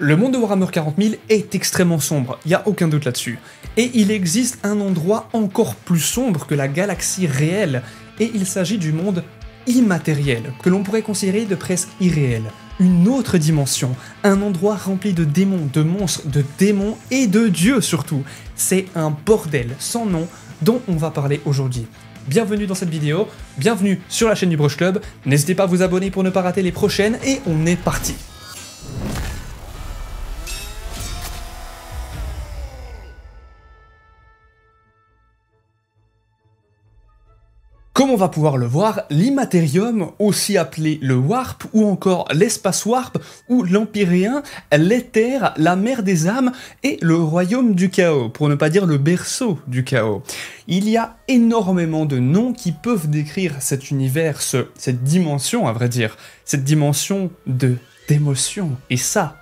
Le monde de Warhammer 40 000 est extrêmement sombre, il n'y a aucun doute là-dessus. Et il existe un endroit encore plus sombre que la galaxie réelle, et il s'agit du monde immatériel, que l'on pourrait considérer de presque irréel. Une autre dimension, un endroit rempli de démons, de monstres, de démons et de dieux surtout. C'est un bordel sans nom dont on va parler aujourd'hui. Bienvenue dans cette vidéo, bienvenue sur la chaîne du Brush Club, n'hésitez pas à vous abonner pour ne pas rater les prochaines, et on est parti. Comme on va pouvoir le voir, l'Immaterium, aussi appelé le Warp, ou encore l'Espace Warp, ou l'Empyréen, l'Éther, la mer des âmes, et le Royaume du Chaos, pour ne pas dire le berceau du Chaos. Il y a énormément de noms qui peuvent décrire cet univers, cette dimension à vrai dire, cette dimension d'émotion, et ça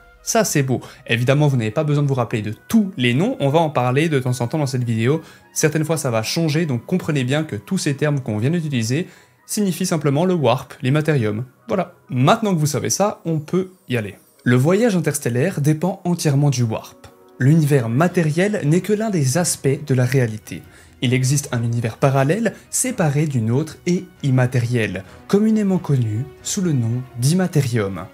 c'est beau. Évidemment, vous n'avez pas besoin de vous rappeler de tous les noms, on va en parler de temps en temps dans cette vidéo. Certaines fois ça va changer, donc comprenez bien que tous ces termes qu'on vient d'utiliser signifient simplement le Warp, l'Immaterium. Voilà. Maintenant que vous savez ça, on peut y aller. Le voyage interstellaire dépend entièrement du Warp. L'univers matériel n'est que l'un des aspects de la réalité. Il existe un univers parallèle, séparé du nôtre et immatériel, communément connu sous le nom d'Immaterium.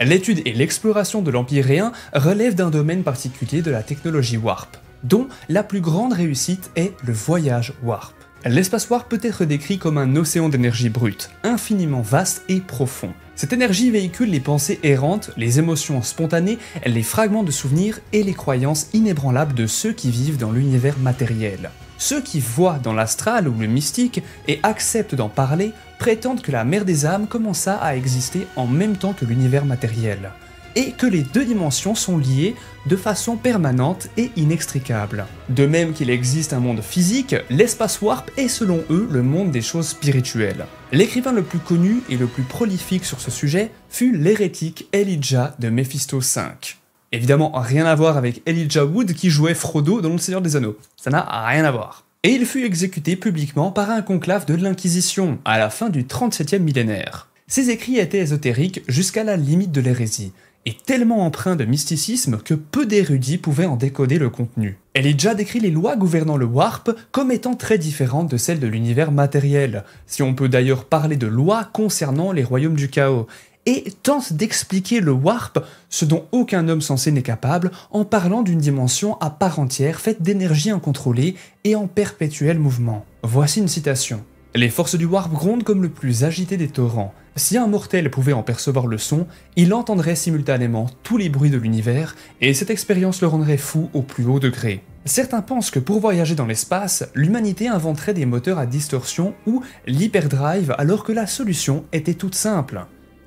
L'étude et l'exploration de l'Empyréen relèvent d'un domaine particulier de la technologie Warp, dont la plus grande réussite est le voyage Warp. L'espace Warp peut être décrit comme un océan d'énergie brute, infiniment vaste et profond. Cette énergie véhicule les pensées errantes, les émotions spontanées, les fragments de souvenirs et les croyances inébranlables de ceux qui vivent dans l'univers matériel. Ceux qui voient dans l'astral ou le mystique et acceptent d'en parler prétendent que la mer des âmes commença à exister en même temps que l'univers matériel, et que les deux dimensions sont liées de façon permanente et inextricable. De même qu'il existe un monde physique, l'espace Warp est selon eux le monde des choses spirituelles. L'écrivain le plus connu et le plus prolifique sur ce sujet fut l'hérétique Elijah de Mephisto 5. Évidemment, rien à voir avec Elijah Wood qui jouait Frodo dans Le Seigneur des Anneaux. Ça n'a rien à voir. Et il fut exécuté publiquement par un conclave de l'Inquisition, à la fin du 37e millénaire. Ses écrits étaient ésotériques jusqu'à la limite de l'hérésie, et tellement empreints de mysticisme que peu d'érudits pouvaient en décoder le contenu. Elijah décrit les lois gouvernant le Warp comme étant très différentes de celles de l'univers matériel, si on peut d'ailleurs parler de lois concernant les royaumes du chaos, et tente d'expliquer le Warp, ce dont aucun homme sensé n'est capable, en parlant d'une dimension à part entière faite d'énergie incontrôlée et en perpétuel mouvement. Voici une citation. « Les forces du Warp grondent comme le plus agité des torrents. Si un mortel pouvait en percevoir le son, il entendrait simultanément tous les bruits de l'univers, et cette expérience le rendrait fou au plus haut degré. Certains pensent que pour voyager dans l'espace, l'humanité inventerait des moteurs à distorsion ou l'hyperdrive alors que la solution était toute simple.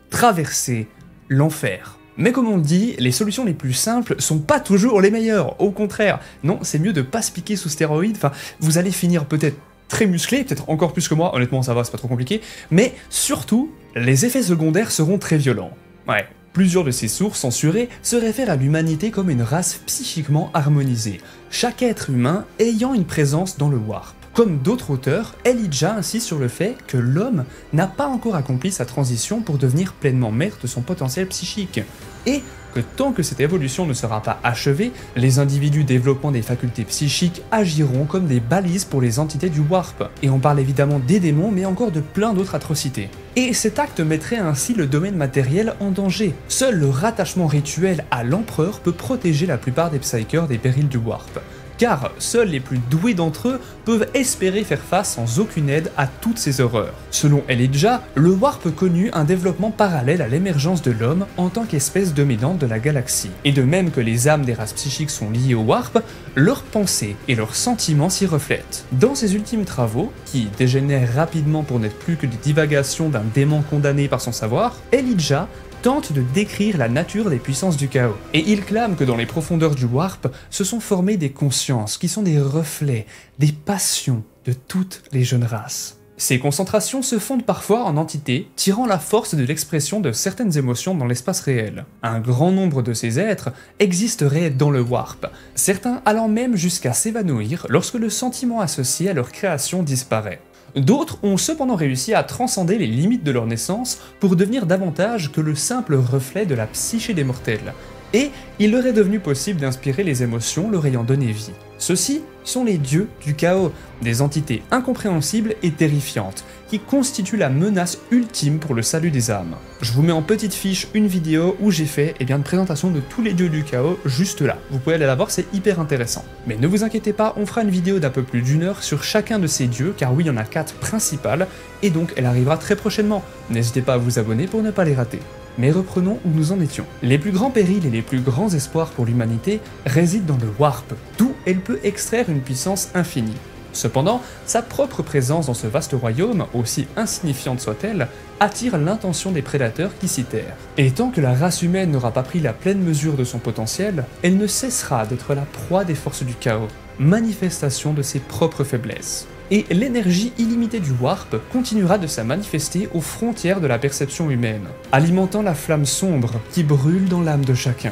Traverser l'enfer. Mais comme on le dit, les solutions les plus simples sont pas toujours les meilleures, au contraire. Non, c'est mieux de pas se piquer sous stéroïdes, enfin, vous allez finir peut-être très musclé, peut-être encore plus que moi, honnêtement ça va, c'est pas trop compliqué, mais surtout, les effets secondaires seront très violents. Ouais, plusieurs de ces sources censurées se réfèrent à l'humanité comme une race psychiquement harmonisée, chaque être humain ayant une présence dans le Warp. Comme d'autres auteurs, Elijah insiste sur le fait que l'homme n'a pas encore accompli sa transition pour devenir pleinement maître de son potentiel psychique, et que tant que cette évolution ne sera pas achevée, les individus développant des facultés psychiques agiront comme des balises pour les entités du Warp. Et on parle évidemment des démons, mais encore de plein d'autres atrocités. Et cet acte mettrait ainsi le domaine matériel en danger. Seul le rattachement rituel à l'empereur peut protéger la plupart des psychers des périls du Warp. Car seuls les plus doués d'entre eux peuvent espérer faire face sans aucune aide à toutes ces horreurs. Selon Elijah, le Warp connut un développement parallèle à l'émergence de l'homme en tant qu'espèce dominante de la galaxie. Et de même que les âmes des races psychiques sont liées au Warp, leurs pensées et leurs sentiments s'y reflètent. Dans ses ultimes travaux, qui dégénèrent rapidement pour n'être plus que des divagations d'un démon condamné par son savoir, Elijah tente de décrire la nature des puissances du chaos. Et il clame que dans les profondeurs du Warp, se sont formées des consciences qui sont des reflets, des passions de toutes les jeunes races. Ces concentrations se fondent parfois en entités, tirant la force de l'expression de certaines émotions dans l'espace réel. Un grand nombre de ces êtres existeraient dans le Warp, certains allant même jusqu'à s'évanouir lorsque le sentiment associé à leur création disparaît. D'autres ont cependant réussi à transcender les limites de leur naissance pour devenir davantage que le simple reflet de la psyché des mortels. et il leur est devenu possible d'inspirer les émotions leur ayant donné vie. Ceux-ci sont les dieux du chaos, des entités incompréhensibles et terrifiantes, qui constituent la menace ultime pour le salut des âmes. Je vous mets en petite fiche une vidéo où j'ai fait une présentation de tous les dieux du chaos juste là. Vous pouvez aller la voir, c'est hyper intéressant. Mais ne vous inquiétez pas, on fera une vidéo d'un peu plus d'1 heure sur chacun de ces dieux, car oui, il y en a 4 principales, et donc elle arrivera très prochainement. N'hésitez pas à vous abonner pour ne pas les rater. Mais reprenons où nous en étions. Les plus grands périls et les plus grands espoirs pour l'humanité résident dans le Warp, d'où elle peut extraire une puissance infinie. Cependant, sa propre présence dans ce vaste royaume, aussi insignifiante soit-elle, attire l'intention des prédateurs qui s'y terrent. Et tant que la race humaine n'aura pas pris la pleine mesure de son potentiel, elle ne cessera d'être la proie des forces du chaos, manifestation de ses propres faiblesses. Et l'énergie illimitée du Warp continuera de se manifester aux frontières de la perception humaine, alimentant la flamme sombre qui brûle dans l'âme de chacun.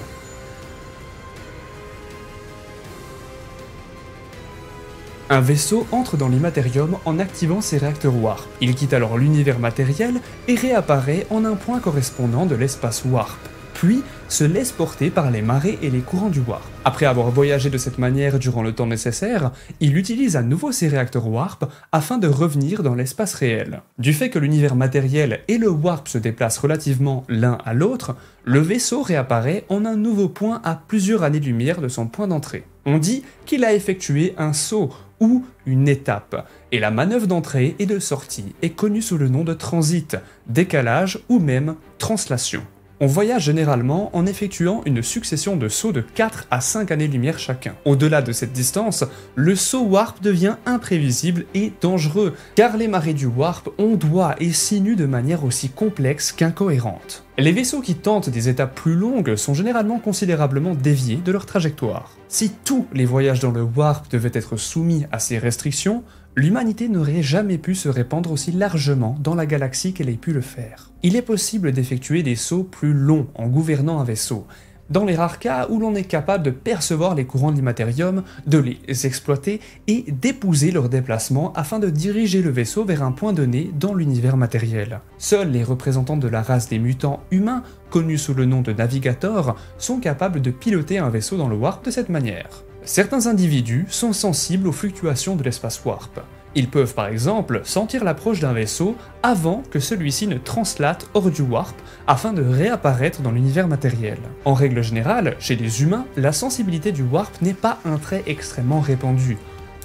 Un vaisseau entre dans l'immatérium en activant ses réacteurs Warp. Il quitte alors l'univers matériel et réapparaît en un point correspondant de l'espace Warp, puis se laisse porter par les marées et les courants du Warp. Après avoir voyagé de cette manière durant le temps nécessaire, il utilise à nouveau ses réacteurs Warp afin de revenir dans l'espace réel. Du fait que l'univers matériel et le Warp se déplacent relativement l'un à l'autre, le vaisseau réapparaît en un nouveau point à plusieurs années-lumière de son point d'entrée. On dit qu'il a effectué un saut ou une étape, et la manœuvre d'entrée et de sortie est connue sous le nom de transit, décalage ou même translation. On voyage généralement en effectuant une succession de sauts de 4 à 5 années-lumière chacun. Au-delà de cette distance, le saut Warp devient imprévisible et dangereux, car les marées du Warp ondoient et sinuent de manière aussi complexe qu'incohérente. Les vaisseaux qui tentent des étapes plus longues sont généralement considérablement déviés de leur trajectoire. Si tous les voyages dans le Warp devaient être soumis à ces restrictions, l'humanité n'aurait jamais pu se répandre aussi largement dans la galaxie qu'elle ait pu le faire. Il est possible d'effectuer des sauts plus longs en gouvernant un vaisseau, dans les rares cas où l'on est capable de percevoir les courants de l'immatérium, de les exploiter et d'épouser leur déplacement afin de diriger le vaisseau vers un point donné dans l'univers matériel. Seuls les représentants de la race des mutants humains, connus sous le nom de navigators, sont capables de piloter un vaisseau dans le Warp de cette manière. Certains individus sont sensibles aux fluctuations de l'espace Warp. Ils peuvent par exemple sentir l'approche d'un vaisseau avant que celui-ci ne translate hors du Warp afin de réapparaître dans l'univers matériel. En règle générale, chez les humains, la sensibilité du Warp n'est pas un trait extrêmement répandu.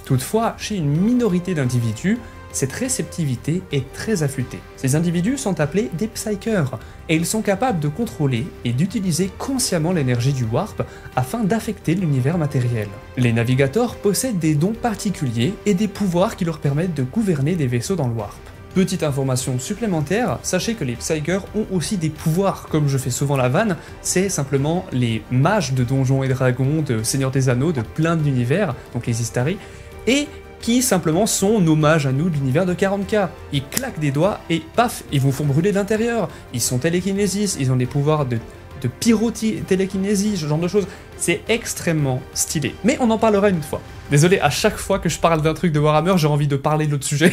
Toutefois, chez une minorité d'individus, cette réceptivité est très affûtée. Ces individus sont appelés des psykers, et ils sont capables de contrôler et d'utiliser consciemment l'énergie du Warp afin d'affecter l'univers matériel. Les navigators possèdent des dons particuliers et des pouvoirs qui leur permettent de gouverner des vaisseaux dans le Warp. Petite information supplémentaire, sachez que les psykers ont aussi des pouvoirs, comme je fais souvent la vanne, c'est simplement les mages de Donjons et Dragons, de Seigneur des Anneaux, de plein d'univers, donc les Istari, et qui simplement sont nos mages à nous de l'univers de 40K. Ils claquent des doigts et paf, ils vous font brûler d'intérieur. Ils sont télékinésis, ils ont des pouvoirs de pyro-télékinésie, ce genre de choses. C'est extrêmement stylé. Mais on en parlera une fois. Désolé, à chaque fois que je parle d'un truc de Warhammer, j'ai envie de parler de l'autre sujet.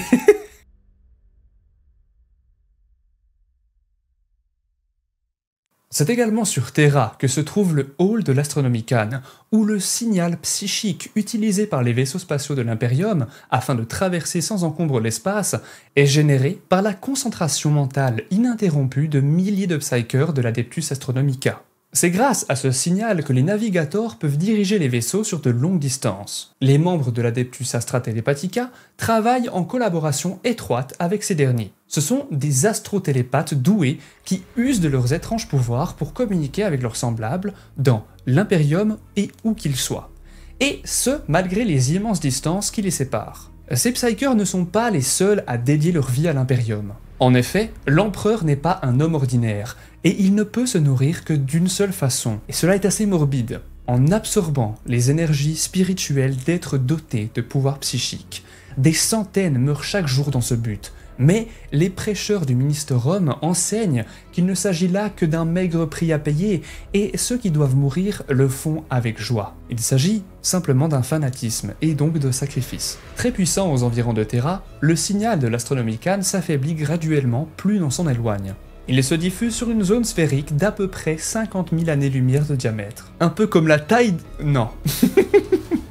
C'est également sur Terra que se trouve le Hall de l'Astronomicon, où le signal psychique utilisé par les vaisseaux spatiaux de l'Imperium afin de traverser sans encombre l'espace est généré par la concentration mentale ininterrompue de milliers de psykers de l'Adeptus Astronomica. C'est grâce à ce signal que les navigators peuvent diriger les vaisseaux sur de longues distances. Les membres de l'Adeptus Astra Telepathica travaillent en collaboration étroite avec ces derniers. Ce sont des astrotélépathes doués qui usent de leurs étranges pouvoirs pour communiquer avec leurs semblables dans l'Imperium et où qu'ils soient. Et ce, malgré les immenses distances qui les séparent. Ces psykers ne sont pas les seuls à dédier leur vie à l'Imperium. En effet, l'empereur n'est pas un homme ordinaire, et il ne peut se nourrir que d'une seule façon, et cela est assez morbide, en absorbant les énergies spirituelles d'êtres dotés de pouvoirs psychiques. Des centaines meurent chaque jour dans ce but, mais les prêcheurs du Ministerum enseignent qu'il ne s'agit là que d'un maigre prix à payer, et ceux qui doivent mourir le font avec joie. Il s'agit simplement d'un fanatisme, et donc de sacrifice. Très puissant aux environs de Terra, le signal de l'Astronomicon s'affaiblit graduellement plus l'on s'en éloigne. Il se diffuse sur une zone sphérique d'à peu près 50 000 années-lumière de diamètre. Un peu comme la taille... Non.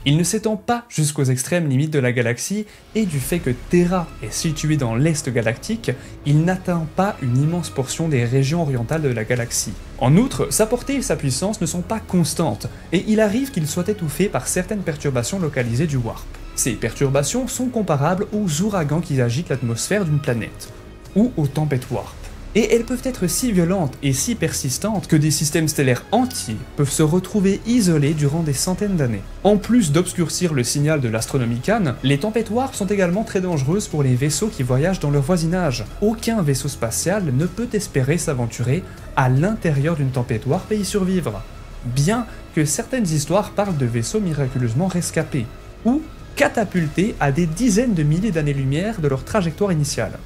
Il ne s'étend pas jusqu'aux extrêmes limites de la galaxie, et du fait que Terra est située dans l'Est galactique, il n'atteint pas une immense portion des régions orientales de la galaxie. En outre, sa portée et sa puissance ne sont pas constantes, et il arrive qu'il soit étouffé par certaines perturbations localisées du Warp. Ces perturbations sont comparables aux ouragans qui agitent l'atmosphère d'une planète, ou aux tempêtes Warp. Et elles peuvent être si violentes et si persistantes que des systèmes stellaires entiers peuvent se retrouver isolés durant des centaines d'années. En plus d'obscurcir le signal de l'Astronomicon, les tempêtes Warp sont également très dangereuses pour les vaisseaux qui voyagent dans leur voisinage. Aucun vaisseau spatial ne peut espérer s'aventurer à l'intérieur d'une tempête Warp et y survivre, bien que certaines histoires parlent de vaisseaux miraculeusement rescapés, ou catapultés à des dizaines de milliers d'années-lumière de leur trajectoire initiale.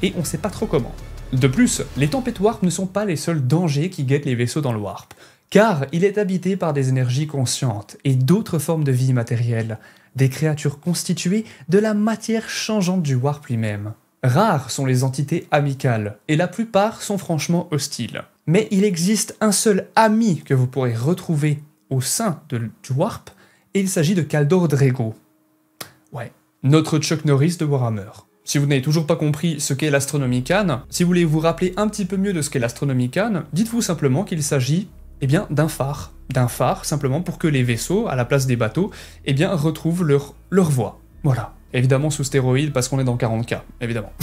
Et on sait pas trop comment. De plus, les tempêtes Warp ne sont pas les seuls dangers qui guettent les vaisseaux dans le Warp, car il est habité par des énergies conscientes et d'autres formes de vie immatérielle, des créatures constituées de la matière changeante du Warp lui-même. Rares sont les entités amicales, et la plupart sont franchement hostiles. Mais il existe un seul ami que vous pourrez retrouver au sein du Warp, et il s'agit de Kaldor Drego. Ouais, notre Chuck Norris de Warhammer. Si vous n'avez toujours pas compris ce qu'est l'Astronomicon, si vous voulez vous rappeler un petit peu mieux de ce qu'est l'Astronomicon, dites-vous simplement qu'il s'agit d'un phare. D'un phare, simplement pour que les vaisseaux, à la place des bateaux, retrouvent leur voie. Voilà. Évidemment sous stéroïdes parce qu'on est dans 40K, évidemment.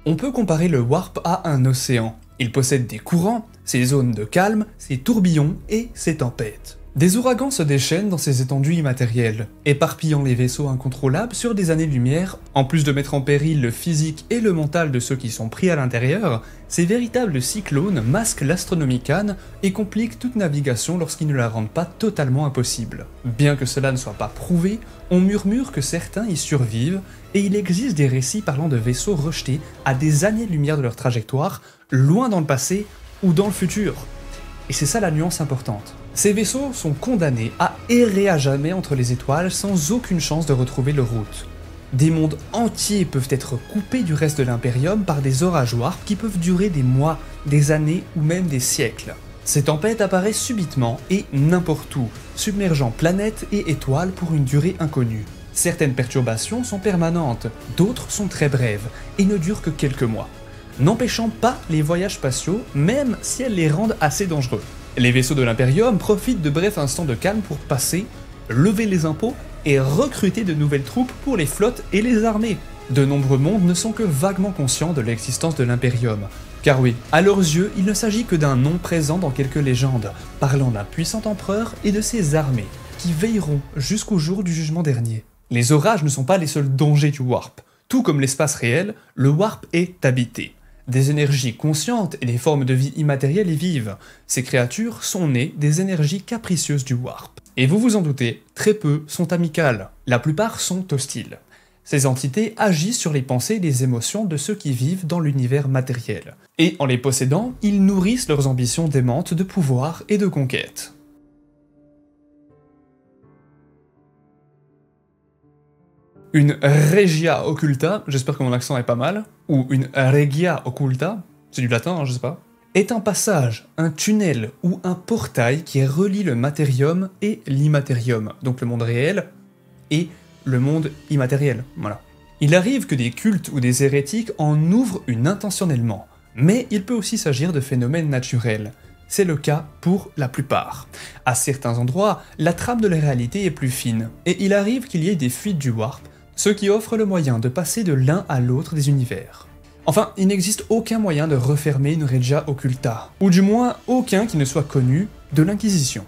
On peut comparer le Warp à un océan. Il possède des courants, ses zones de calme, ses tourbillons et ses tempêtes. Des ouragans se déchaînent dans ces étendues immatérielles, éparpillant les vaisseaux incontrôlables sur des années-lumière. En plus de mettre en péril le physique et le mental de ceux qui sont pris à l'intérieur, ces véritables cyclones masquent l'Astronomicon et compliquent toute navigation lorsqu'ils ne la rendent pas totalement impossible. Bien que cela ne soit pas prouvé, on murmure que certains y survivent, et il existe des récits parlant de vaisseaux rejetés à des années-lumière de leur trajectoire, loin dans le passé ou dans le futur. Et c'est ça la nuance importante. Ces vaisseaux sont condamnés à errer à jamais entre les étoiles sans aucune chance de retrouver leur route. Des mondes entiers peuvent être coupés du reste de l'Imperium par des orages Warp qui peuvent durer des mois, des années ou même des siècles. Ces tempêtes apparaissent subitement et n'importe où, submergeant planètes et étoiles pour une durée inconnue. Certaines perturbations sont permanentes, d'autres sont très brèves et ne durent que quelques mois, n'empêchant pas les voyages spatiaux même si elles les rendent assez dangereux. Les vaisseaux de l'Imperium profitent de brefs instants de calme pour passer, lever les impôts et recruter de nouvelles troupes pour les flottes et les armées. De nombreux mondes ne sont que vaguement conscients de l'existence de l'Imperium. Car oui, à leurs yeux, il ne s'agit que d'un nom présent dans quelques légendes, parlant d'un puissant empereur et de ses armées, qui veilleront jusqu'au jour du jugement dernier. Les orages ne sont pas les seuls dangers du Warp. Tout comme l'espace réel, le Warp est habité. Des énergies conscientes et des formes de vie immatérielles y vivent. Ces créatures sont nées des énergies capricieuses du Warp. Et vous vous en doutez, très peu sont amicales. La plupart sont hostiles. Ces entités agissent sur les pensées et les émotions de ceux qui vivent dans l'univers matériel. Et en les possédant, ils nourrissent leurs ambitions démentes de pouvoir et de conquête. Une regia occulta, j'espère que mon accent est pas mal, ou une regia occulta, c'est du latin, hein, je sais pas, est un passage, un tunnel ou un portail qui relie le matérium et l'immatérium, donc le monde réel et le monde immatériel, voilà. Il arrive que des cultes ou des hérétiques en ouvrent une intentionnellement, mais il peut aussi s'agir de phénomènes naturels. C'est le cas pour la plupart. À certains endroits, la trame de la réalité est plus fine, et il arrive qu'il y ait des fuites du Warp, ce qui offre le moyen de passer de l'un à l'autre des univers. Enfin, il n'existe aucun moyen de refermer une Regia Occulta, ou du moins aucun qui ne soit connu de l'Inquisition.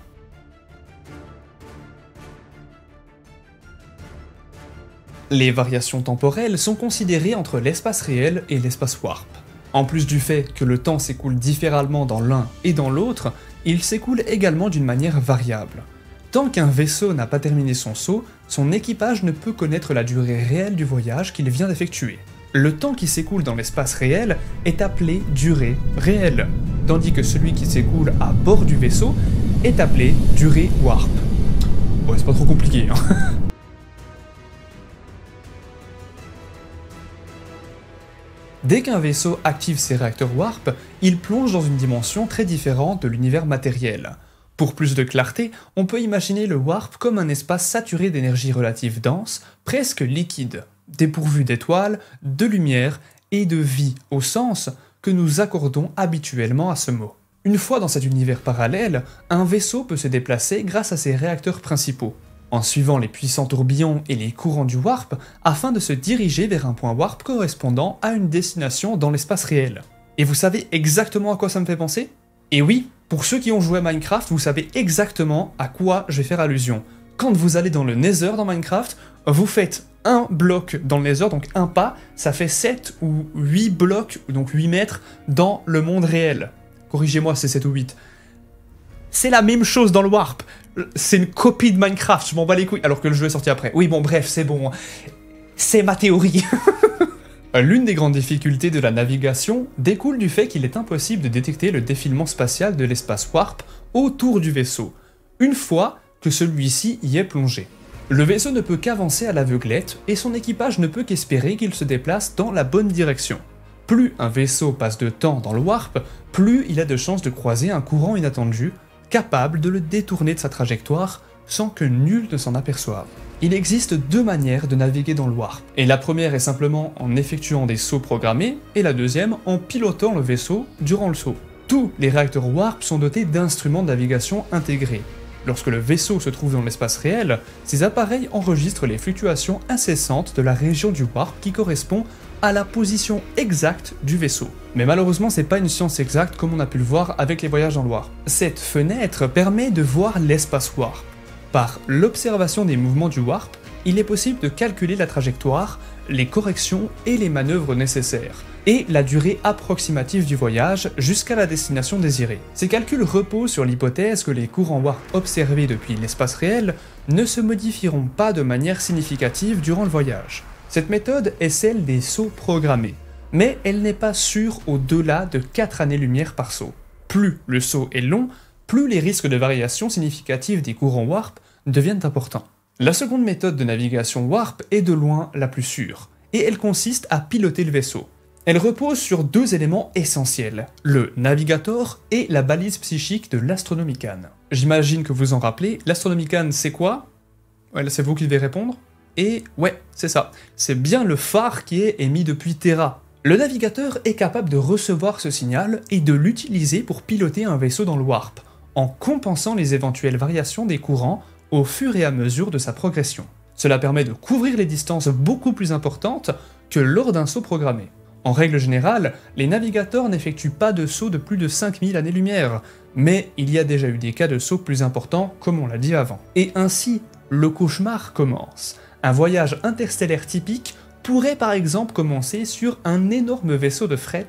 Les variations temporelles sont considérées entre l'espace réel et l'espace Warp. En plus du fait que le temps s'écoule différemment dans l'un et dans l'autre, il s'écoule également d'une manière variable. Tant qu'un vaisseau n'a pas terminé son saut, son équipage ne peut connaître la durée réelle du voyage qu'il vient d'effectuer. Le temps qui s'écoule dans l'espace réel est appelé durée réelle, tandis que celui qui s'écoule à bord du vaisseau est appelé durée Warp. Ouais, c'est pas trop compliqué, hein. Dès qu'un vaisseau active ses réacteurs warp, il plonge dans une dimension très différente de l'univers matériel. Pour plus de clarté, on peut imaginer le warp comme un espace saturé d'énergie relative dense, presque liquide, dépourvu d'étoiles, de lumière et de vie au sens que nous accordons habituellement à ce mot. Une fois dans cet univers parallèle, un vaisseau peut se déplacer grâce à ses réacteurs principaux, en suivant les puissants tourbillons et les courants du warp afin de se diriger vers un point warp correspondant à une destination dans l'espace réel. Et vous savez exactement à quoi ça me fait penser ? Et oui, pour ceux qui ont joué à Minecraft, vous savez exactement à quoi je vais faire allusion. Quand vous allez dans le Nether dans Minecraft, vous faites un bloc dans le Nether, donc un pas, ça fait 7 ou 8 blocs, donc 8 mètres, dans le monde réel. Corrigez-moi, c'est 7 ou 8. C'est la même chose dans le Warp. C'est une copie de Minecraft, je m'en bats les couilles, alors que le jeu est sorti après. Oui, bon, bref, c'est bon. C'est ma théorie. L'une des grandes difficultés de la navigation découle du fait qu'il est impossible de détecter le défilement spatial de l'espace Warp autour du vaisseau, une fois que celui-ci y est plongé. Le vaisseau ne peut qu'avancer à l'aveuglette et son équipage ne peut qu'espérer qu'il se déplace dans la bonne direction. Plus un vaisseau passe de temps dans le Warp, plus il a de chances de croiser un courant inattendu, capable de le détourner de sa trajectoire sans que nul ne s'en aperçoive. Il existe deux manières de naviguer dans le Warp, et la première est simplement en effectuant des sauts programmés, et la deuxième en pilotant le vaisseau durant le saut. Tous les réacteurs Warp sont dotés d'instruments de navigation intégrés. Lorsque le vaisseau se trouve dans l'espace réel, ces appareils enregistrent les fluctuations incessantes de la région du Warp qui correspond à la position exacte du vaisseau. Mais malheureusement, c'est pas une science exacte comme on a pu le voir avec les voyages dans le Warp. Cette fenêtre permet de voir l'espace Warp. Par l'observation des mouvements du Warp, il est possible de calculer la trajectoire, les corrections et les manœuvres nécessaires, et la durée approximative du voyage jusqu'à la destination désirée. Ces calculs reposent sur l'hypothèse que les courants Warp observés depuis l'espace réel ne se modifieront pas de manière significative durant le voyage. Cette méthode est celle des sauts programmés, mais elle n'est pas sûre au-delà de 4 années-lumière par saut. Plus le saut est long, plus les risques de variation significative des courants Warp deviennent importants. La seconde méthode de navigation Warp est de loin la plus sûre, et elle consiste à piloter le vaisseau. Elle repose sur deux éléments essentiels, le navigator et la balise psychique de l'Astronomican. J'imagine que vous en rappelez, l'Astronomican c'est quoi ? Ouais, là c'est vous qui devez répondre. Et ouais, c'est ça, c'est bien le phare qui est émis depuis Terra. Le navigateur est capable de recevoir ce signal et de l'utiliser pour piloter un vaisseau dans le Warp, en compensant les éventuelles variations des courants au fur et à mesure de sa progression. Cela permet de couvrir les distances beaucoup plus importantes que lors d'un saut programmé. En règle générale, les navigateurs n'effectuent pas de saut de plus de 5000 années-lumière, mais il y a déjà eu des cas de sauts plus importants, comme on l'a dit avant. Et ainsi, le cauchemar commence. Un voyage interstellaire typique pourrait par exemple commencer sur un énorme vaisseau de fret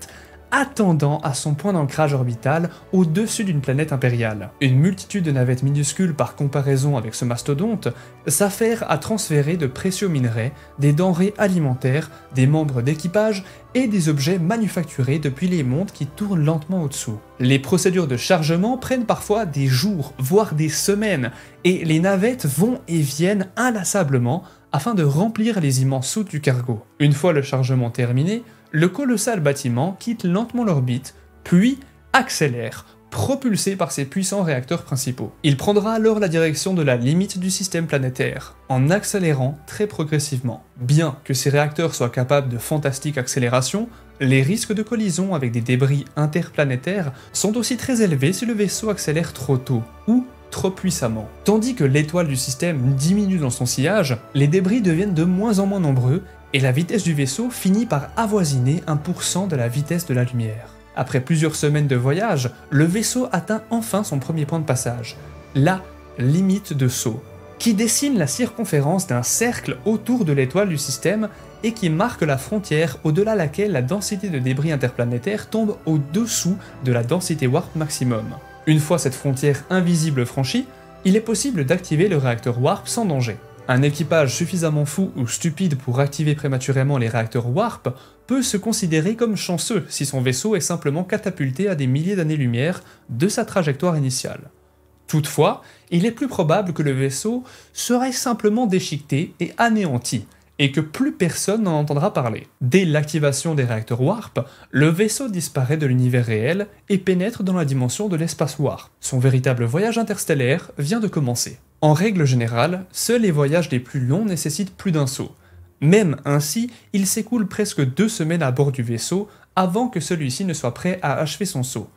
attendant à son point d'ancrage orbital au-dessus d'une planète impériale. Une multitude de navettes minuscules par comparaison avec ce mastodonte s'affairent à transférer de précieux minerais, des denrées alimentaires, des membres d'équipage et des objets manufacturés depuis les mondes qui tournent lentement au-dessous. Les procédures de chargement prennent parfois des jours, voire des semaines, et les navettes vont et viennent inlassablement afin de remplir les immenses soutes du cargo. Une fois le chargement terminé, le colossal bâtiment quitte lentement l'orbite, puis accélère, propulsé par ses puissants réacteurs principaux. Il prendra alors la direction de la limite du système planétaire, en accélérant très progressivement. Bien que ces réacteurs soient capables de fantastiques accélérations, les risques de collision avec des débris interplanétaires sont aussi très élevés si le vaisseau accélère trop tôt, ou trop puissamment. Tandis que l'étoile du système diminue dans son sillage, les débris deviennent de moins en moins nombreux, et la vitesse du vaisseau finit par avoisiner 1% de la vitesse de la lumière. Après plusieurs semaines de voyage, le vaisseau atteint enfin son premier point de passage, la limite de saut, qui dessine la circonférence d'un cercle autour de l'étoile du système et qui marque la frontière au-delà laquelle la densité de débris interplanétaires tombe au-dessous de la densité warp maximum. Une fois cette frontière invisible franchie, il est possible d'activer le réacteur warp sans danger. Un équipage suffisamment fou ou stupide pour activer prématurément les réacteurs warp peut se considérer comme chanceux si son vaisseau est simplement catapulté à des milliers d'années-lumière de sa trajectoire initiale. Toutefois, il est plus probable que le vaisseau serait simplement déchiqueté et anéanti, et que plus personne n'en entendra parler. Dès l'activation des réacteurs Warp, le vaisseau disparaît de l'univers réel et pénètre dans la dimension de l'espace Warp. Son véritable voyage interstellaire vient de commencer. En règle générale, seuls les voyages les plus longs nécessitent plus d'un saut. Même ainsi, il s'écoule presque 2 semaines à bord du vaisseau avant que celui-ci ne soit prêt à achever son saut.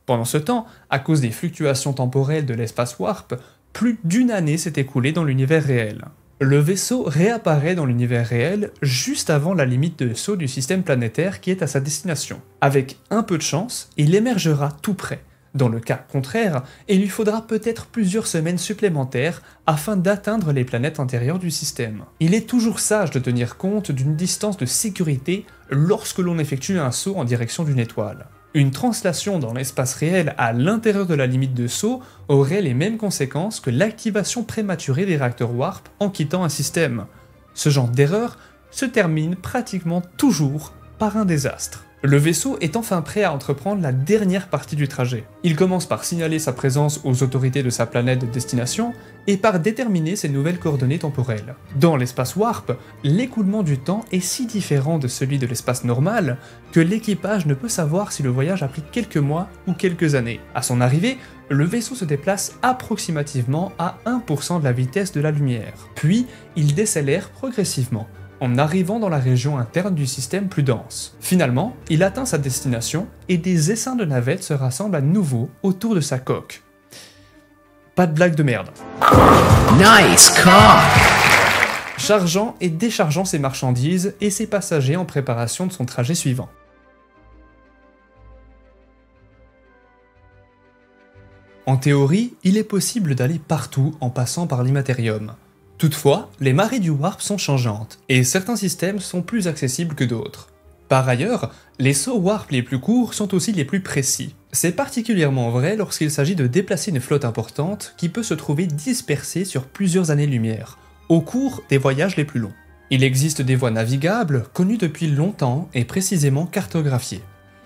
Pendant ce temps, à cause des fluctuations temporelles de l'espace Warp, plus d'1 année s'est écoulée dans l'univers réel. Le vaisseau réapparaît dans l'univers réel juste avant la limite de saut du système planétaire qui est à sa destination. Avec un peu de chance, il émergera tout près. Dans le cas contraire, il lui faudra peut-être plusieurs semaines supplémentaires afin d'atteindre les planètes intérieures du système. Il est toujours sage de tenir compte d'une distance de sécurité lorsque l'on effectue un saut en direction d'une étoile. Une translation dans l'espace réel à l'intérieur de la limite de saut aurait les mêmes conséquences que l'activation prématurée des réacteurs Warp en quittant un système. Ce genre d'erreur se termine pratiquement toujours par un désastre. Le vaisseau est enfin prêt à entreprendre la dernière partie du trajet. Il commence par signaler sa présence aux autorités de sa planète de destination et par déterminer ses nouvelles coordonnées temporelles. Dans l'espace Warp, l'écoulement du temps est si différent de celui de l'espace normal que l'équipage ne peut savoir si le voyage a pris quelques mois ou quelques années. À son arrivée, le vaisseau se déplace approximativement à 1% de la vitesse de la lumière. Puis, il décélère progressivement, en arrivant dans la région interne du système plus dense. Finalement, il atteint sa destination et des essaims de navettes se rassemblent à nouveau autour de sa coque. Pas de blague de merde. Nice car! Chargeant et déchargeant ses marchandises et ses passagers en préparation de son trajet suivant. En théorie, il est possible d'aller partout en passant par l'Immaterium. Toutefois, les marées du Warp sont changeantes, et certains systèmes sont plus accessibles que d'autres. Par ailleurs, les sauts Warp les plus courts sont aussi les plus précis. C'est particulièrement vrai lorsqu'il s'agit de déplacer une flotte importante qui peut se trouver dispersée sur plusieurs années-lumière, au cours des voyages les plus longs. Il existe des voies navigables, connues depuis longtemps et précisément cartographiées,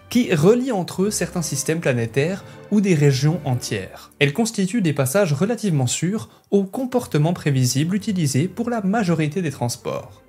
qui relient entre eux certains systèmes planétaires ou des régions entières. Elles constituent des passages relativement sûrs au comportement prévisible utilisé pour la majorité des transports.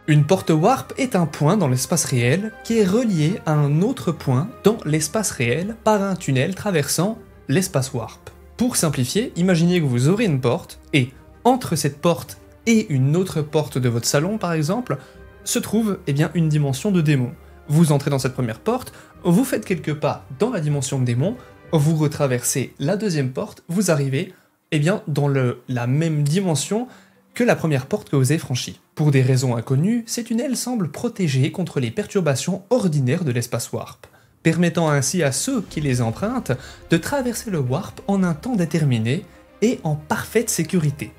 Une porte Warp est un point dans l'espace réel qui est relié à un autre point dans l'espace réel par un tunnel traversant l'espace Warp. Pour simplifier, imaginez que vous aurez une porte et entre cette porte et une autre porte de votre salon par exemple, se trouve une dimension de démon. Vous entrez dans cette première porte, vous faites quelques pas dans la dimension de démon, vous retraversez la deuxième porte, vous arrivez dans la même dimension que la première porte que vous avez franchie. Pour des raisons inconnues, ces tunnels semblent protégés contre les perturbations ordinaires de l'espace Warp, permettant ainsi à ceux qui les empruntent de traverser le Warp en un temps déterminé et en parfaite sécurité.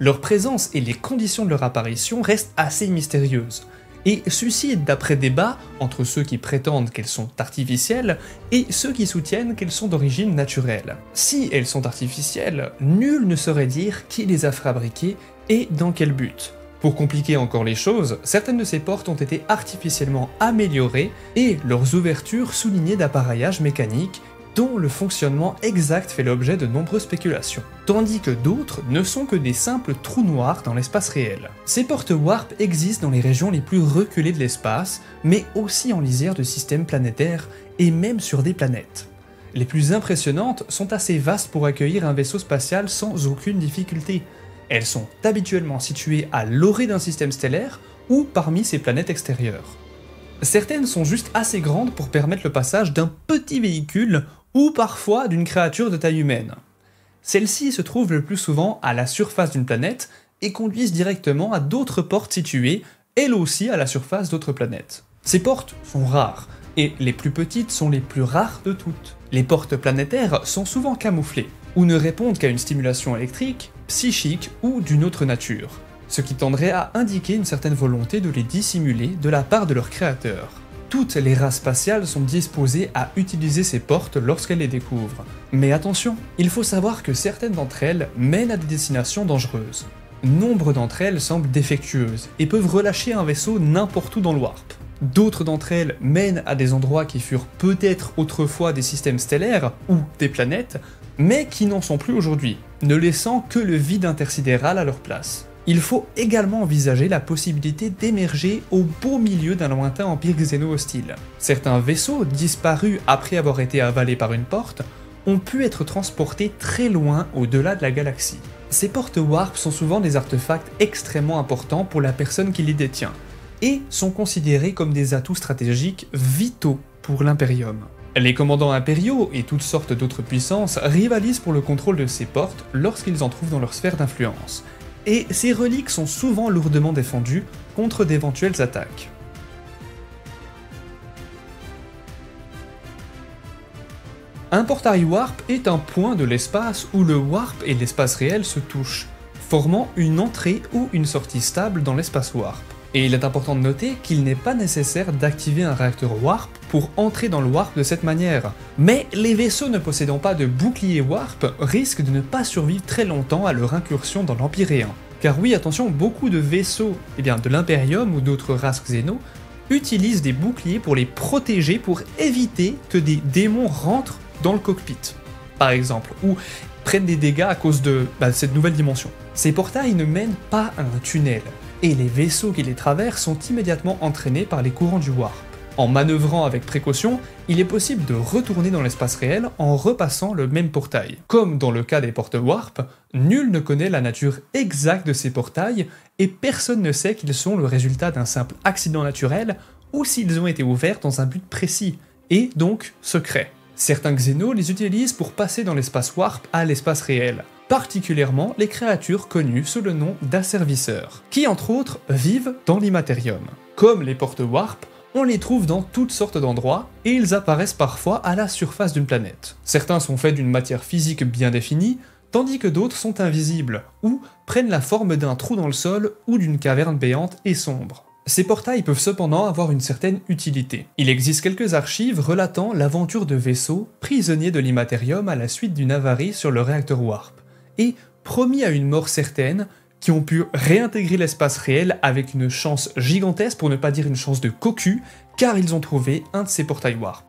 Leur présence et les conditions de leur apparition restent assez mystérieuses, et suscitent d'après débat entre ceux qui prétendent qu'elles sont artificielles et ceux qui soutiennent qu'elles sont d'origine naturelle. Si elles sont artificielles, nul ne saurait dire qui les a fabriquées et dans quel but. Pour compliquer encore les choses, certaines de ces portes ont été artificiellement améliorées et leurs ouvertures soulignées d'appareillage mécanique dont le fonctionnement exact fait l'objet de nombreuses spéculations, tandis que d'autres ne sont que des simples trous noirs dans l'espace réel. Ces portes Warp existent dans les régions les plus reculées de l'espace, mais aussi en lisière de systèmes planétaires et même sur des planètes. Les plus impressionnantes sont assez vastes pour accueillir un vaisseau spatial sans aucune difficulté. Elles sont habituellement situées à l'orée d'un système stellaire ou parmi ses planètes extérieures. Certaines sont juste assez grandes pour permettre le passage d'un petit véhicule ou parfois d'une créature de taille humaine. Celles-ci se trouvent le plus souvent à la surface d'une planète et conduisent directement à d'autres portes situées, elles aussi à la surface d'autres planètes. Ces portes sont rares, et les plus petites sont les plus rares de toutes. Les portes planétaires sont souvent camouflées, ou ne répondent qu'à une stimulation électrique, psychique ou d'une autre nature, ce qui tendrait à indiquer une certaine volonté de les dissimuler de la part de leur créateur. Toutes les races spatiales sont disposées à utiliser ces portes lorsqu'elles les découvrent. Mais attention, il faut savoir que certaines d'entre elles mènent à des destinations dangereuses. Nombre d'entre elles semblent défectueuses et peuvent relâcher un vaisseau n'importe où dans le Warp. D'autres d'entre elles mènent à des endroits qui furent peut-être autrefois des systèmes stellaires ou des planètes, mais qui n'en sont plus aujourd'hui, ne laissant que le vide intersidéral à leur place. Il faut également envisager la possibilité d'émerger au beau milieu d'un lointain empire xéno hostile. Certains vaisseaux, disparus après avoir été avalés par une porte, ont pu être transportés très loin au-delà de la galaxie. Ces portes warp sont souvent des artefacts extrêmement importants pour la personne qui les détient, et sont considérés comme des atouts stratégiques vitaux pour l'Imperium. Les commandants impériaux et toutes sortes d'autres puissances rivalisent pour le contrôle de ces portes lorsqu'ils en trouvent dans leur sphère d'influence, et ces reliques sont souvent lourdement défendues contre d'éventuelles attaques. Un portail warp est un point de l'espace où le warp et l'espace réel se touchent, formant une entrée ou une sortie stable dans l'espace warp. Et il est important de noter qu'il n'est pas nécessaire d'activer un réacteur warp pour entrer dans le warp de cette manière. Mais les vaisseaux ne possédant pas de bouclier warp risquent de ne pas survivre très longtemps à leur incursion dans l'Empyréen. Car oui, attention, beaucoup de vaisseaux de l'Imperium ou d'autres races xéno utilisent des boucliers pour les protéger, pour éviter que des démons rentrent dans le cockpit, par exemple, ou prennent des dégâts à cause de cette nouvelle dimension. Ces portails ne mènent pas à un tunnel, et les vaisseaux qui les traversent sont immédiatement entraînés par les courants du warp. En manœuvrant avec précaution, il est possible de retourner dans l'espace réel en repassant le même portail. Comme dans le cas des portes warp, nul ne connaît la nature exacte de ces portails, et personne ne sait qu'ils sont le résultat d'un simple accident naturel, ou s'ils ont été ouverts dans un but précis, et donc secret. Certains xénos les utilisent pour passer dans l'espace warp à l'espace réel, particulièrement les créatures connues sous le nom d'asservisseurs, qui entre autres vivent dans l'immatérium. Comme les portes warp, on les trouve dans toutes sortes d'endroits, et ils apparaissent parfois à la surface d'une planète. Certains sont faits d'une matière physique bien définie, tandis que d'autres sont invisibles, ou prennent la forme d'un trou dans le sol ou d'une caverne béante et sombre. Ces portails peuvent cependant avoir une certaine utilité. Il existe quelques archives relatant l'aventure de vaisseaux prisonniers de l'immatérium à la suite d'une avarie sur le réacteur warp, et promis à une mort certaine, qui ont pu réintégrer l'espace réel avec une chance gigantesque, pour ne pas dire une chance de cocu, car ils ont trouvé un de ces portails warp.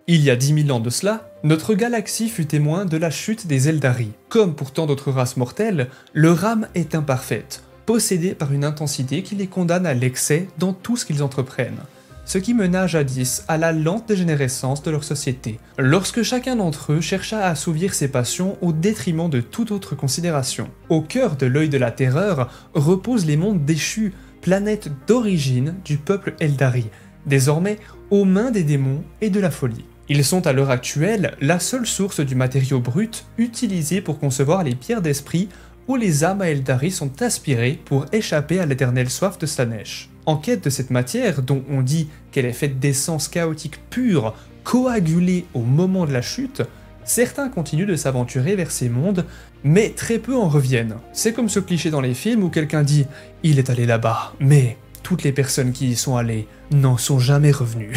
Il y a 10 000 ans de cela, notre galaxie fut témoin de la chute des Eldari. Comme pour tant d'autres races mortelles, leur âme est imparfaite, possédée par une intensité qui les condamne à l'excès dans tout ce qu'ils entreprennent, ce qui mena jadis à la lente dégénérescence de leur société, lorsque chacun d'entre eux chercha à assouvir ses passions au détriment de toute autre considération. Au cœur de l'œil de la terreur reposent les mondes déchus, planètes d'origine du peuple Eldari, désormais aux mains des démons et de la folie. Ils sont à l'heure actuelle la seule source du matériau brut utilisé pour concevoir les pierres d'esprit où les âmes à Eldari sont aspirées pour échapper à l'éternelle soif de Slaanesh. En quête de cette matière, dont on dit qu'elle est faite d'essence chaotique pure, coagulée au moment de la chute, certains continuent de s'aventurer vers ces mondes, mais très peu en reviennent. C'est comme ce cliché dans les films où quelqu'un dit « il est allé là-bas », mais toutes les personnes qui y sont allées n'en sont jamais revenues.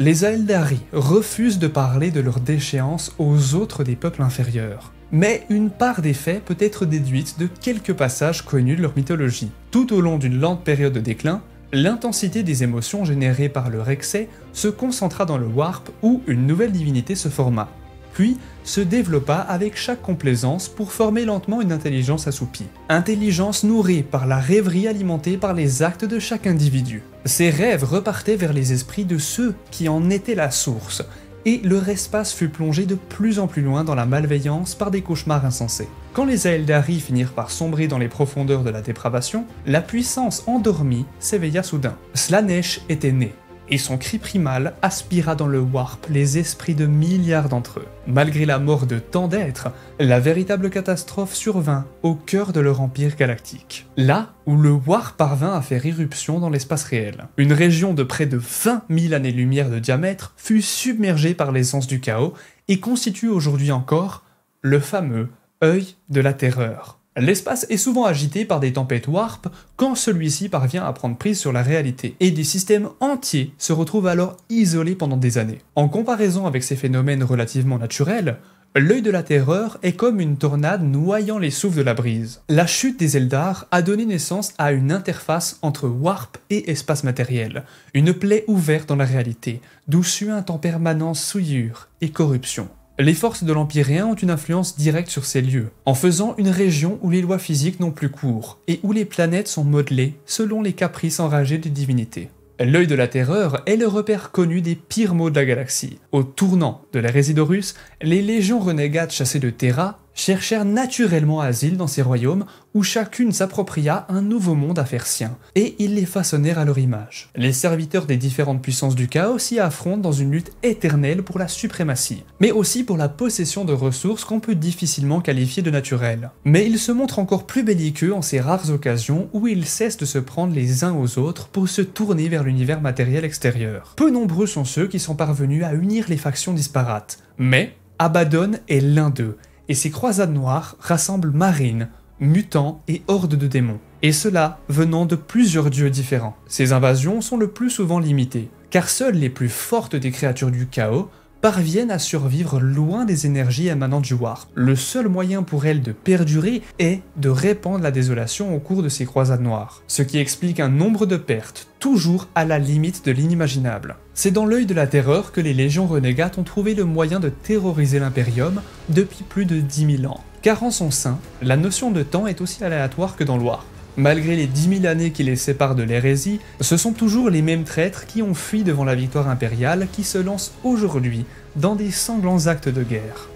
Les Aeldari refusent de parler de leur déchéance aux autres des peuples inférieurs. Mais une part des faits peut être déduite de quelques passages connus de leur mythologie. Tout au long d'une lente période de déclin, l'intensité des émotions générées par leur excès se concentra dans le warp où une nouvelle divinité se forma, puis se développa avec chaque complaisance pour former lentement une intelligence assoupie. Intelligence nourrie par la rêverie alimentée par les actes de chaque individu. Ces rêves repartaient vers les esprits de ceux qui en étaient la source, et leur espace fut plongé de plus en plus loin dans la malveillance par des cauchemars insensés. Quand les Aeldari finirent par sombrer dans les profondeurs de la dépravation, la puissance endormie s'éveilla soudain. Slaanesh était né, et son cri primal aspira dans le warp les esprits de milliards d'entre eux. Malgré la mort de tant d'êtres, la véritable catastrophe survint au cœur de leur empire galactique. Là où le warp parvint à faire irruption dans l'espace réel. Une région de près de 20 000 années-lumière de diamètre fut submergée par l'essence du chaos et constitue aujourd'hui encore le fameux œil de la terreur. L'espace est souvent agité par des tempêtes warp quand celui-ci parvient à prendre prise sur la réalité, et des systèmes entiers se retrouvent alors isolés pendant des années. En comparaison avec ces phénomènes relativement naturels, L'œil de la terreur est comme une tornade noyant les souffles de la brise. La chute des Eldar a donné naissance à une interface entre warp et espace matériel, une plaie ouverte dans la réalité, d'où suinte en permanence souillure et corruption. Les forces de l'Empyréen ont une influence directe sur ces lieux, en faisant une région où les lois physiques n'ont plus cours, et où les planètes sont modelées selon les caprices enragés des divinités. L'œil de la terreur est le repère connu des pires maux de la galaxie. Au tournant de l'ère Hésidorus, les légions renégates chassées de Terra cherchèrent naturellement asile dans ces royaumes où chacune s'appropria un nouveau monde à faire sien, et ils les façonnèrent à leur image. Les serviteurs des différentes puissances du chaos s'y affrontent dans une lutte éternelle pour la suprématie, mais aussi pour la possession de ressources qu'on peut difficilement qualifier de naturelles. Mais ils se montrent encore plus belliqueux en ces rares occasions où ils cessent de se prendre les uns aux autres pour se tourner vers l'univers matériel extérieur. Peu nombreux sont ceux qui sont parvenus à unir les factions disparates, mais Abaddon est l'un d'eux, et ces croisades noires rassemblent marines, mutants et hordes de démons, et cela venant de plusieurs dieux différents. Ces invasions sont le plus souvent limitées, car seules les plus fortes des créatures du chaos parviennent à survivre loin des énergies émanant du Warp. Le seul moyen pour elles de perdurer est de répandre la désolation au cours de ces croisades noires, ce qui explique un nombre de pertes toujours à la limite de l'inimaginable. C'est dans l'œil de la terreur que les légions renégates ont trouvé le moyen de terroriser l'Imperium depuis plus de 10 000 ans, car en son sein, la notion de temps est aussi aléatoire que dans le Warp. Malgré les 10 000 années qui les séparent de l'hérésie, ce sont toujours les mêmes traîtres qui ont fui devant la victoire impériale qui se lancent aujourd'hui dans des sanglants actes de guerre.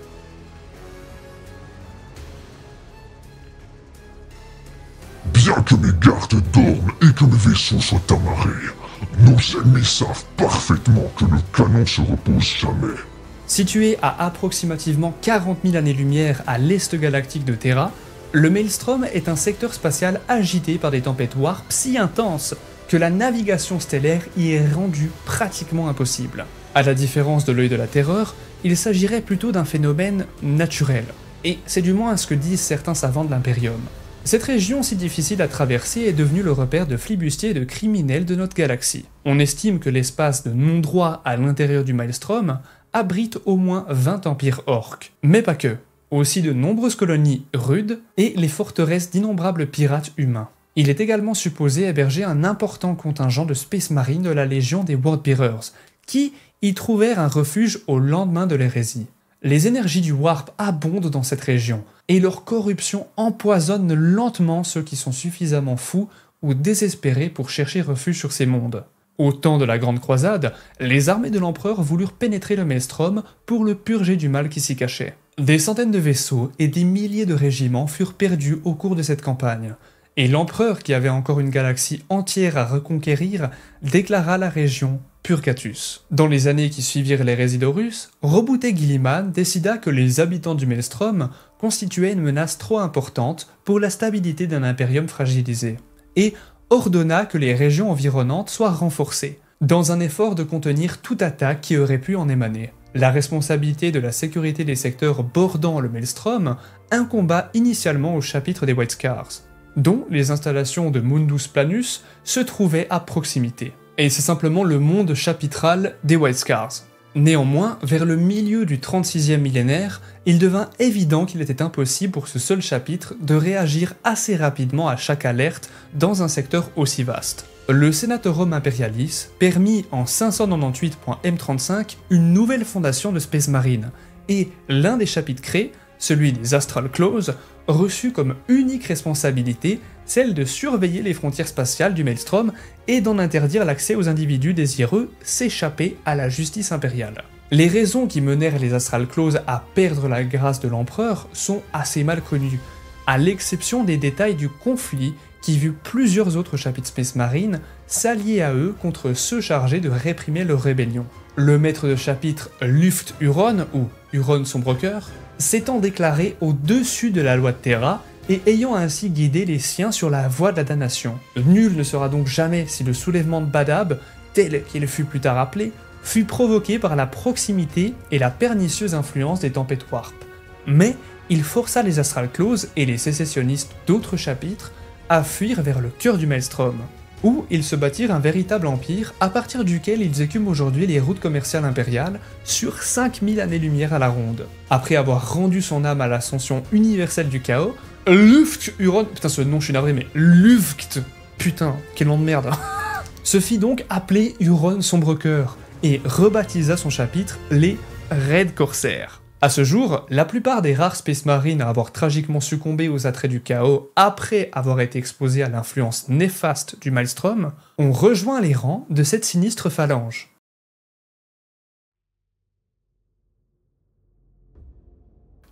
Bien que mes gardes dorment et que mes vaisseaux soient amarrés, nos ennemis savent parfaitement que le canon se repose jamais. Situé à approximativement 40 000 années-lumière à l'est galactique de Terra, le Maelstrom est un secteur spatial agité par des tempêtes warp si intenses que la navigation stellaire y est rendue pratiquement impossible. À la différence de l'œil de la terreur, il s'agirait plutôt d'un phénomène naturel, et c'est du moins ce que disent certains savants de l'Imperium. Cette région si difficile à traverser est devenue le repère de flibustiers et de criminels de notre galaxie. On estime que l'espace de non-droit à l'intérieur du Maelstrom abrite au moins 20 empires orques, mais pas que. Aussi de nombreuses colonies rudes et les forteresses d'innombrables pirates humains. Il est également supposé héberger un important contingent de Space Marines de la Légion des Worldbearers, qui y trouvèrent un refuge au lendemain de l'hérésie. Les énergies du Warp abondent dans cette région, et leur corruption empoisonne lentement ceux qui sont suffisamment fous ou désespérés pour chercher refuge sur ces mondes. Au temps de la Grande Croisade, les armées de l'Empereur voulurent pénétrer le Maelstrom pour le purger du mal qui s'y cachait. Des centaines de vaisseaux et des milliers de régiments furent perdus au cours de cette campagne, et l'Empereur, qui avait encore une galaxie entière à reconquérir, déclara la région Purgatus. Dans les années qui suivirent l'hérésie d'Horus, Roboute Guilliman décida que les habitants du Maelstrom constituaient une menace trop importante pour la stabilité d'un impérium fragilisé, et ordonna que les régions environnantes soient renforcées, dans un effort de contenir toute attaque qui aurait pu en émaner. La responsabilité de la sécurité des secteurs bordant le Maelstrom incomba initialement au chapitre des White Scars, dont les installations de Mundus Planus se trouvaient à proximité. Et c'est simplement le monde chapitral des White Scars. Néanmoins, vers le milieu du 36e millénaire, il devint évident qu'il était impossible pour ce seul chapitre de réagir assez rapidement à chaque alerte dans un secteur aussi vaste. Le Senatorum Imperialis permit en 598.M35 une nouvelle fondation de Space Marine, et l'un des chapitres créés, celui des Astral Claws, reçut comme unique responsabilité celle de surveiller les frontières spatiales du Maelstrom et d'en interdire l'accès aux individus désireux s'échapper à la justice impériale. Les raisons qui menèrent les Astral Claws à perdre la grâce de l'Empereur sont assez mal connues, à l'exception des détails du conflit qui vit plusieurs autres chapitres Space Marine s'allier à eux contre ceux chargés de réprimer leur rébellion. Le maître de chapitre Luft Huron, ou Huron Sombre Cœur, s'étant déclaré au-dessus de la loi de Terra et ayant ainsi guidé les siens sur la voie de la damnation. Nul ne saura donc jamais si le soulèvement de Badab, tel qu'il fut plus tard appelé, fut provoqué par la proximité et la pernicieuse influence des tempêtes Warp. Mais il força les Astral Claws et les sécessionnistes d'autres chapitres à fuir vers le cœur du Maelstrom. où ils se bâtirent un véritable empire à partir duquel ils écument aujourd'hui les routes commerciales impériales sur 5000 années-lumière à la ronde. Après avoir rendu son âme à l'ascension universelle du chaos, Lufth-Huron, putain ce nom je suis navré mais Lufth, putain quel nom de merde, se fit donc appeler Huron Sombrecœur et rebaptisa son chapitre les Red Corsaires. À ce jour, la plupart des rares Space Marines à avoir tragiquement succombé aux attraits du chaos après avoir été exposés à l'influence néfaste du Maelstrom ont rejoint les rangs de cette sinistre phalange.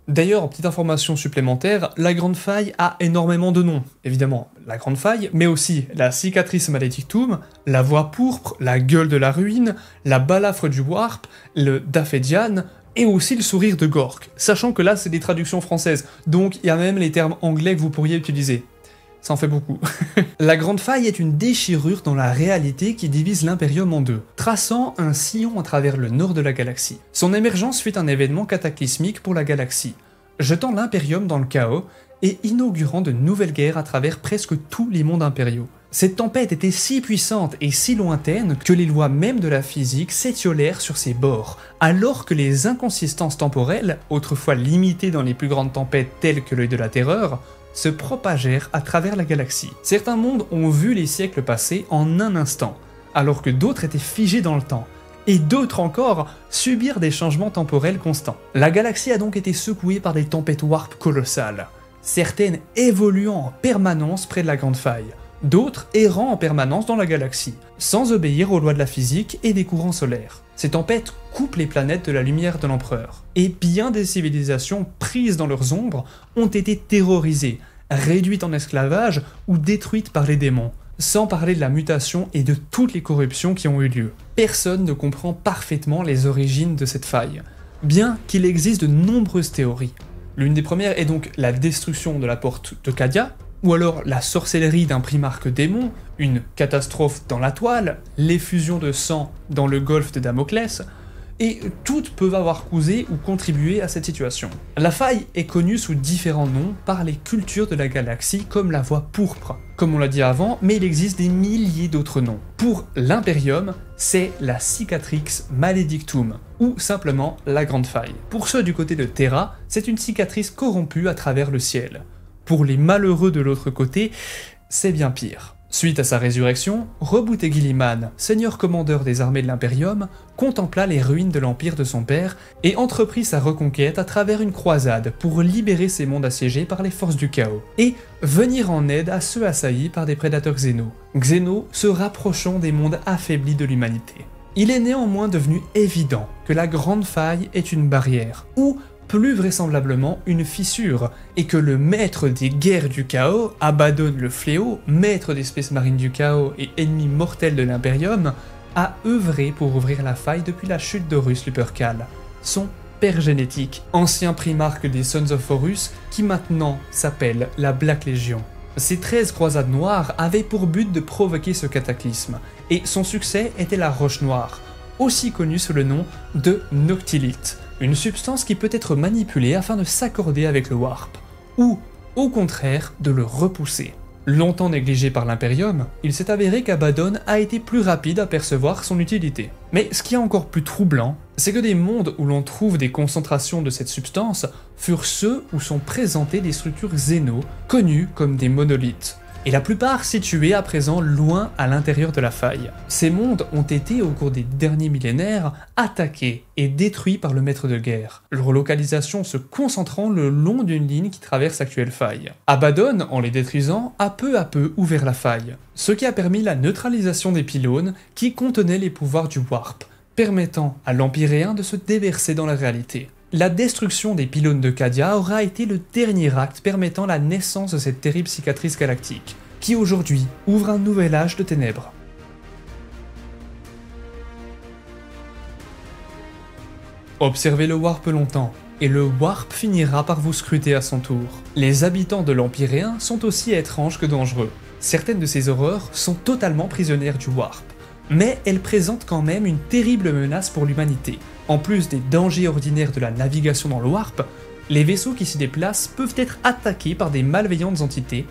D'ailleurs, petite information supplémentaire, la Grande Faille a énormément de noms. Évidemment, la Grande Faille, mais aussi la Cicatrice Maledictum, la Voie Pourpre, la Gueule de la Ruine, la Balafre du Warp, le Daffedian, et aussi le Sourire de Gork, sachant que là c'est des traductions françaises, donc il y a même les termes anglais que vous pourriez utiliser. Ça en fait beaucoup. La Grande Faille est une déchirure dans la réalité qui divise l'Imperium en deux, traçant un sillon à travers le nord de la galaxie. Son émergence fut un événement cataclysmique pour la galaxie, jetant l'Imperium dans le chaos et inaugurant de nouvelles guerres à travers presque tous les mondes impériaux. Cette tempête était si puissante et si lointaine que les lois même de la physique s'étiolèrent sur ses bords, alors que les inconsistances temporelles, autrefois limitées dans les plus grandes tempêtes telles que l'œil de la terreur, se propagèrent à travers la galaxie. Certains mondes ont vu les siècles passer en un instant, alors que d'autres étaient figés dans le temps, et d'autres encore subirent des changements temporels constants. La galaxie a donc été secouée par des tempêtes warp colossales, certaines évoluant en permanence près de la Grande Faille, d'autres errant en permanence dans la galaxie, sans obéir aux lois de la physique et des courants solaires. Ces tempêtes coupent les planètes de la lumière de l'Empereur, et bien des civilisations prises dans leurs ombres ont été terrorisées, réduites en esclavage ou détruites par les démons, sans parler de la mutation et de toutes les corruptions qui ont eu lieu. Personne ne comprend parfaitement les origines de cette faille, bien qu'il existe de nombreuses théories. L'une des premières est donc la destruction de la porte de Cadia, ou alors la sorcellerie d'un primarque démon, une catastrophe dans la toile, l'effusion de sang dans le golfe de Damoclès, et toutes peuvent avoir causé ou contribué à cette situation. La faille est connue sous différents noms par les cultures de la galaxie comme la Voie Pourpre, comme on l'a dit avant, mais il existe des milliers d'autres noms. Pour l'Imperium, c'est la Cicatrix Maledictum, ou simplement la Grande Faille. Pour ceux du côté de Terra, c'est une cicatrice corrompue à travers le ciel. Pour les malheureux de l'autre côté, c'est bien pire. Suite à sa résurrection, Roboute Guilliman, seigneur commandeur des armées de l'Imperium, contempla les ruines de l'empire de son père et entreprit sa reconquête à travers une croisade pour libérer ces mondes assiégés par les forces du chaos, et venir en aide à ceux assaillis par des prédateurs xénos, se rapprochant des mondes affaiblis de l'humanité. Il est néanmoins devenu évident que la Grande Faille est une barrière, ou plus vraisemblablement une fissure, et que le maître des guerres du chaos, Abaddon le Fléau, maître des Space Marines du chaos et ennemi mortel de l'Imperium, a œuvré pour ouvrir la faille depuis la chute d'Horus Lupercal, son père génétique, ancien primarque des Sons of Horus, qui maintenant s'appelle la Black Legion. Ces 13 croisades noires avaient pour but de provoquer ce cataclysme, et son succès était la Roche Noire, aussi connue sous le nom de Noctilite, une substance qui peut être manipulée afin de s'accorder avec le Warp, ou, au contraire, de le repousser. Longtemps négligé par l'Imperium, il s'est avéré qu'Abaddon a été plus rapide à percevoir son utilité. Mais ce qui est encore plus troublant, c'est que des mondes où l'on trouve des concentrations de cette substance furent ceux où sont présentées des structures xéno, connues comme des monolithes, et la plupart situés à présent loin à l'intérieur de la faille. Ces mondes ont été, au cours des derniers millénaires, attaqués et détruits par le maître de guerre, leur localisation se concentrant le long d'une ligne qui traverse l'actuelle faille. Abaddon, en les détruisant, a peu à peu ouvert la faille, ce qui a permis la neutralisation des pylônes qui contenaient les pouvoirs du Warp, permettant à l'Empyréen de se déverser dans la réalité. La destruction des pylônes de Cadia aura été le dernier acte permettant la naissance de cette terrible cicatrice galactique, qui aujourd'hui ouvre un nouvel âge de ténèbres. Observez le Warp longtemps, et le Warp finira par vous scruter à son tour. Les habitants de l'Empyréen sont aussi étranges que dangereux. Certaines de ces horreurs sont totalement prisonnières du Warp, mais elles présentent quand même une terrible menace pour l'humanité. En plus des dangers ordinaires de la navigation dans le Warp, les vaisseaux qui s'y déplacent peuvent être attaqués par des malveillantes entités,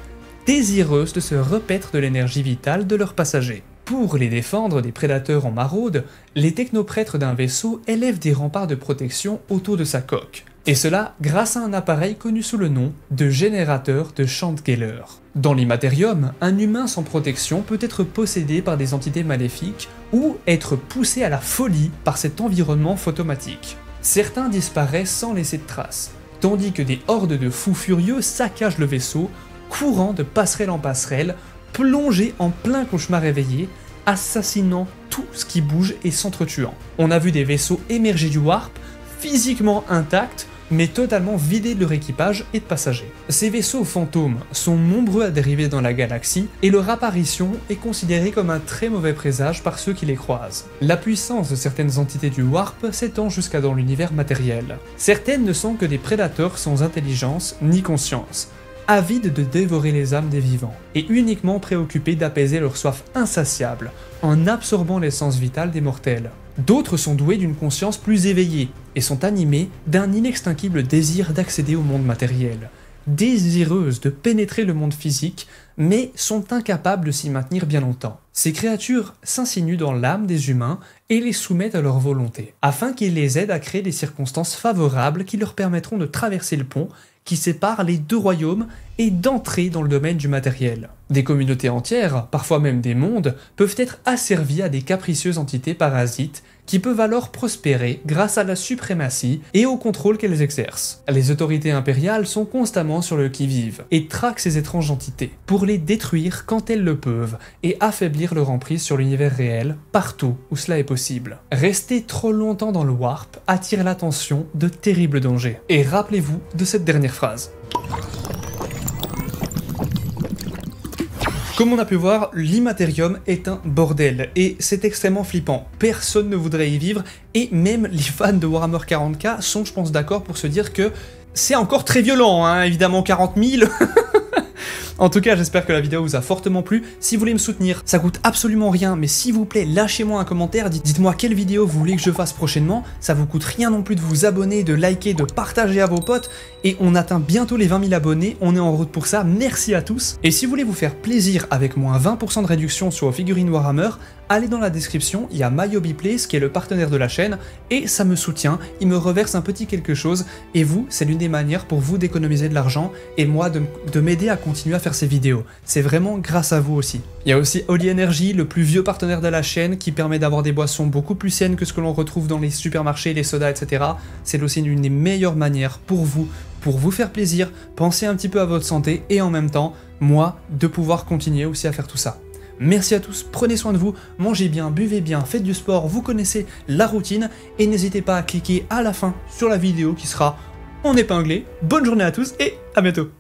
désireuses de se repaître de l'énergie vitale de leurs passagers. Pour les défendre des prédateurs en maraude, les technoprêtres d'un vaisseau élèvent des remparts de protection autour de sa coque. Et cela grâce à un appareil connu sous le nom de générateur de Chandgeller. Dans l'Immaterium, un humain sans protection peut être possédé par des entités maléfiques ou être poussé à la folie par cet environnement photomatique. Certains disparaissent sans laisser de traces, tandis que des hordes de fous furieux saccagent le vaisseau, courant de passerelle en passerelle, plongés en plein cauchemar éveillé, assassinant tout ce qui bouge et s'entretuant. On a vu des vaisseaux émerger du warp, physiquement intacts, mais totalement vidés de leur équipage et de passagers. Ces vaisseaux fantômes sont nombreux à dériver dans la galaxie, et leur apparition est considérée comme un très mauvais présage par ceux qui les croisent. La puissance de certaines entités du warp s'étend jusqu'à dans l'univers matériel. Certaines ne sont que des prédateurs sans intelligence ni conscience, avides de dévorer les âmes des vivants, et uniquement préoccupés d'apaiser leur soif insatiable, en absorbant l'essence vitale des mortels. D'autres sont doués d'une conscience plus éveillée, et sont animés d'un inextinguible désir d'accéder au monde matériel, désireuses de pénétrer le monde physique, mais sont incapables de s'y maintenir bien longtemps. Ces créatures s'insinuent dans l'âme des humains et les soumettent à leur volonté, afin qu'ils les aident à créer des circonstances favorables qui leur permettront de traverser le pont qui sépare les deux royaumes et d'entrer dans le domaine du matériel. Des communautés entières, parfois même des mondes, peuvent être asservies à des capricieuses entités parasites qui peuvent alors prospérer grâce à la suprématie et au contrôle qu'elles exercent. Les autorités impériales sont constamment sur le qui-vive et traquent ces étranges entités pour les détruire quand elles le peuvent et affaiblir leur emprise sur l'univers réel partout où cela est possible. Rester trop longtemps dans le warp attire l'attention de terribles dangers. Et rappelez-vous de cette dernière phrase. Comme on a pu voir, l'Immaterium est un bordel, et c'est extrêmement flippant. Personne ne voudrait y vivre, et même les fans de Warhammer 40K sont, je pense, d'accord pour se dire que c'est encore très violent, hein, évidemment 40 000. En tout cas, j'espère que la vidéo vous a fortement plu. Si vous voulez me soutenir, ça coûte absolument rien, mais s'il vous plaît, lâchez-moi un commentaire, dites-moi quelle vidéo vous voulez que je fasse prochainement. Ça vous coûte rien non plus de vous abonner, de liker, de partager à vos potes, et on atteint bientôt les 20 000 abonnés, on est en route pour ça, merci à tous. Et si vous voulez vous faire plaisir avec moins 20% de réduction sur vos figurines Warhammer, allez dans la description, il y a MyHobbyPlace qui est le partenaire de la chaîne, et ça me soutient, il me reverse un petit quelque chose, et vous, c'est l'une des manières pour vous d'économiser de l'argent, et moi de m'aider à continuer à faire ces vidéos. C'est vraiment grâce à vous aussi. Il y a aussi Holy Energy, le plus vieux partenaire de la chaîne, qui permet d'avoir des boissons beaucoup plus saines que ce que l'on retrouve dans les supermarchés, les sodas, etc. C'est aussi une des meilleures manières pour vous faire plaisir, penser un petit peu à votre santé, et en même temps, moi, de pouvoir continuer aussi à faire tout ça. Merci à tous, prenez soin de vous, mangez bien, buvez bien, faites du sport, vous connaissez la routine, et n'hésitez pas à cliquer à la fin sur la vidéo qui sera en épinglé. Bonne journée à tous et à bientôt.